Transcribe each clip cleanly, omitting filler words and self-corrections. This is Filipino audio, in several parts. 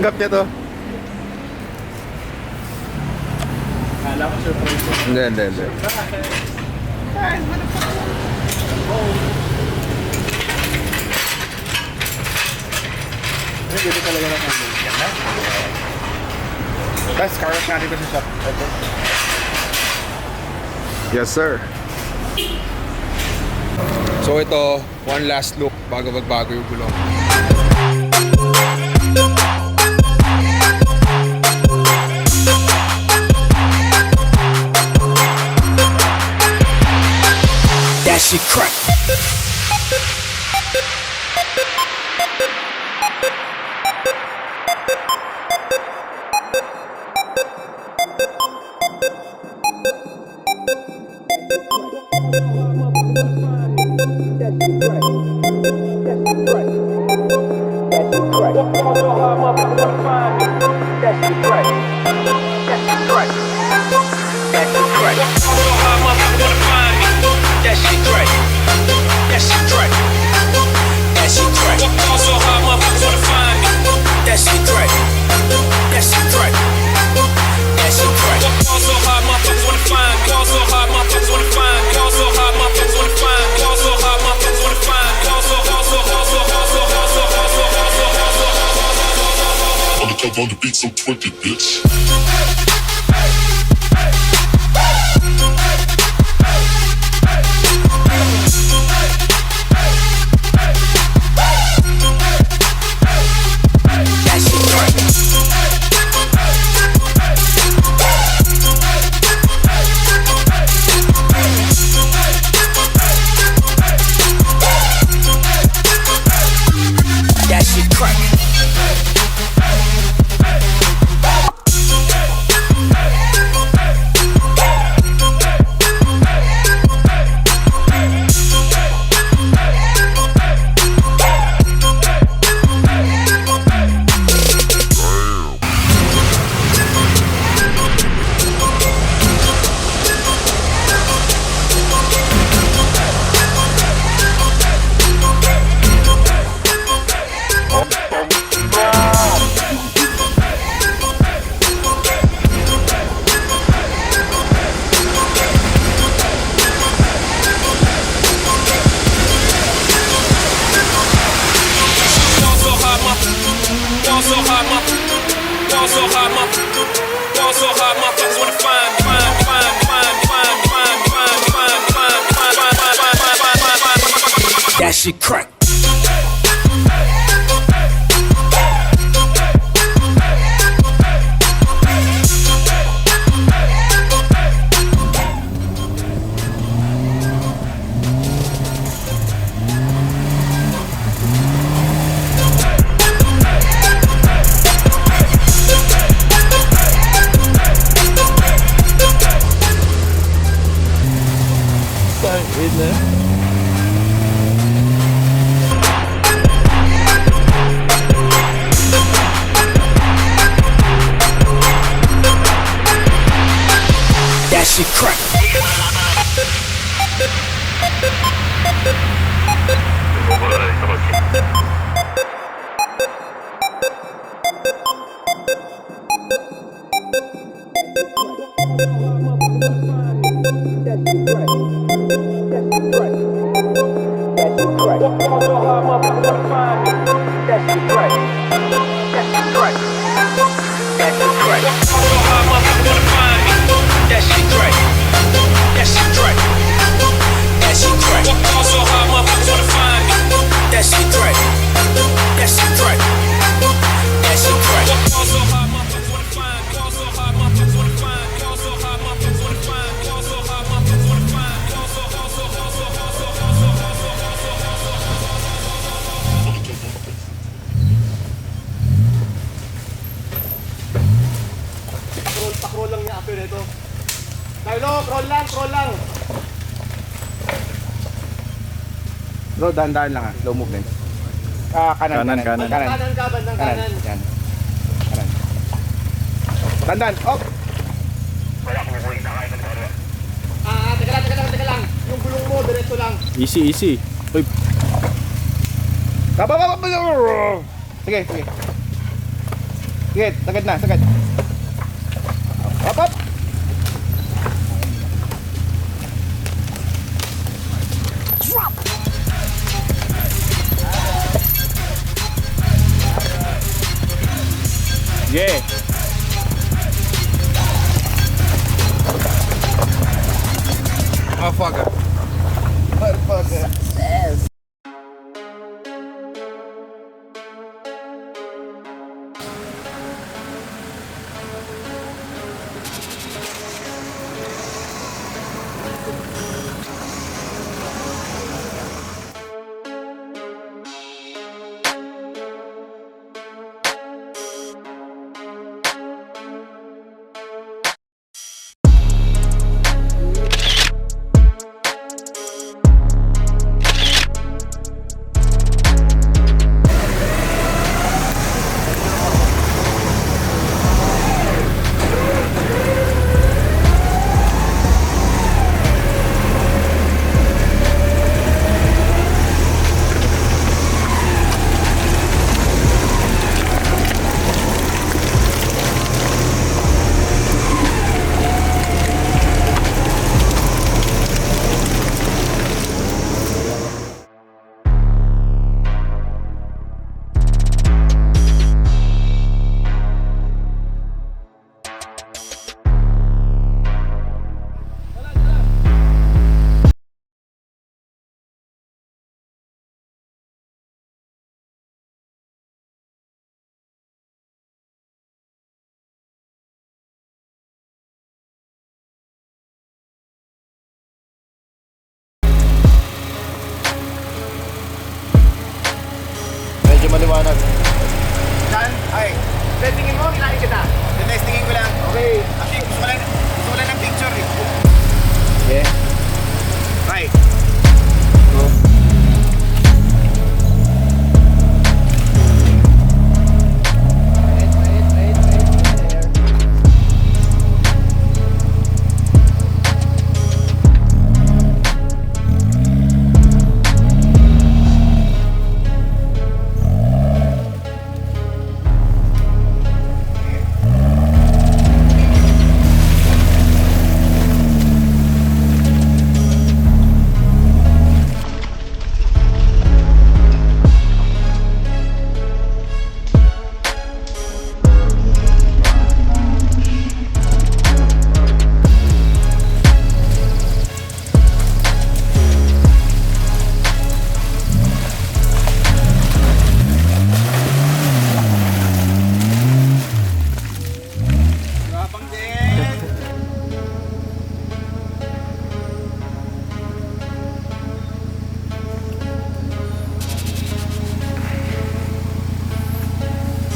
Tanggap niya to. Kala ko surprise. Hindi. Dito talaga lang ang yan na. Tapos carrot natin ko sa shop. Ito. Yes, sir. So ito, one last look bago magbago yung gulong. That shit crack. On the beat, so twerk it, bitch. That shit crack. That shit crack. That shit crack. Roll lang niya after nito. Carlo, roll lang. Bro, dahan-dahan lang ha. Slow movement. Kanan. Kanan ka, bandang kanan. Yan. Kanan. Dahan-dahan. Oh! Teka lang. Yung gulong mo, diretso lang. Easy. Uy, Sige. Sige, sagad na, sagad. Up, up. Drop. Yeah. Motherfucker. Motherfucker. Medyo maliwanag. Saan? Ay. Testingin mo, kinain kita. Testingin ko lang. Okay. Actually, gusto ko lang ng picture eh. Yeah. Right. Go.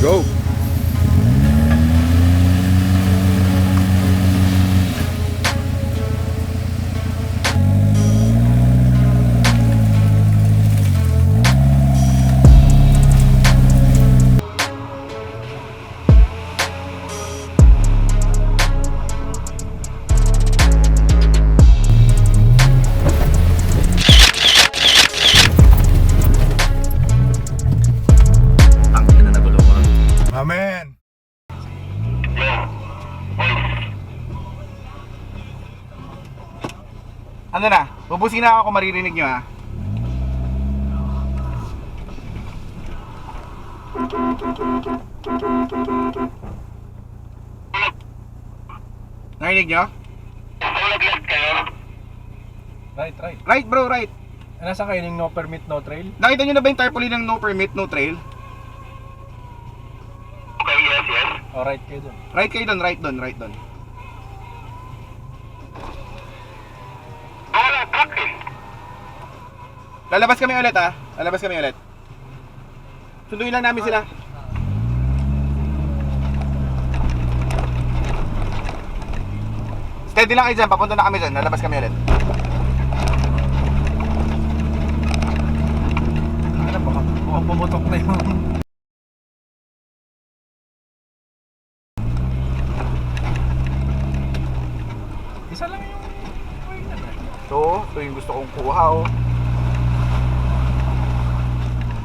Go! Amen! Ano na? Bubusin na ako kung maririnig nyo ha. Narinig nyo? Right, right. Right bro, right. Nasa kayo yung no permit, no trail? Nakita nyo na ba yung tarpaulin ng no permit, no trail? O, right kayo dun. Right kayo doon, right doon, right doon. Lalabas kami ulit ha. Lalabas kami ulit. Sunduin lang namin sila. Steady lang kayo dyan, papunta na kami dyan. Lalabas kami ulit. Ano, baka pumutok na yung... Isa lang yung... Ito yung gusto kong kuha oh.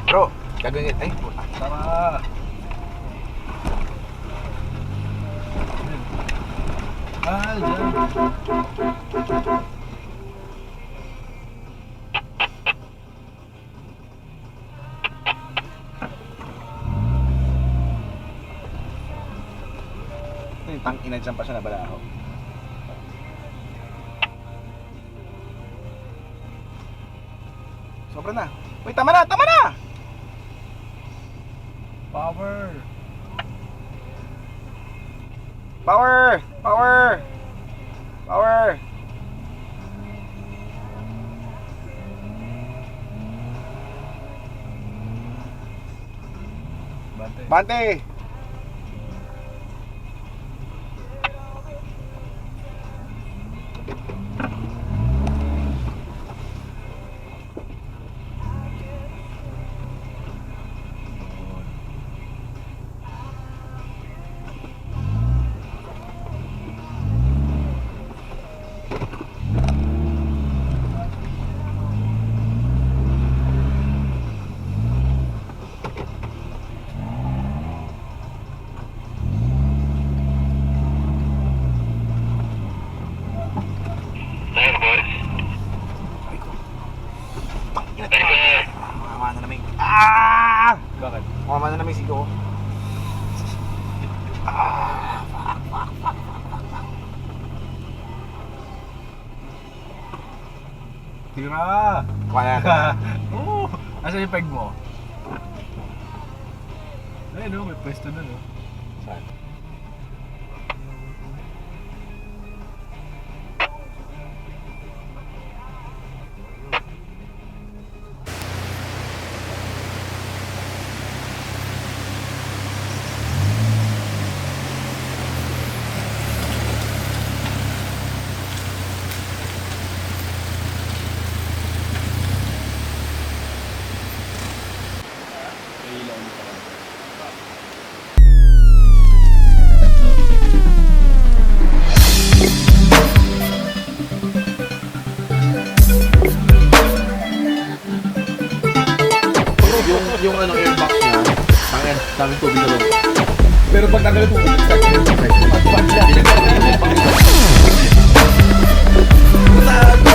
Bro, gagawin. Ay, puta. Tara! Ah, dyan. Ito yung tangina dyan pa siya nabalaho. Sobra na. Uy, tama na! Tama na! Power! Power! Power! Power! Bante. Bante! Mama na namin. Ah! Bakit? Mama na namin sigo. Tira! Kaya na. Oo! Asan yung peg mo? Ayun no, may pwesto na no. Saan? Yung ano airbox niya, tangin, daming tubig sa loob. Pero pag tanggalin mo, Basta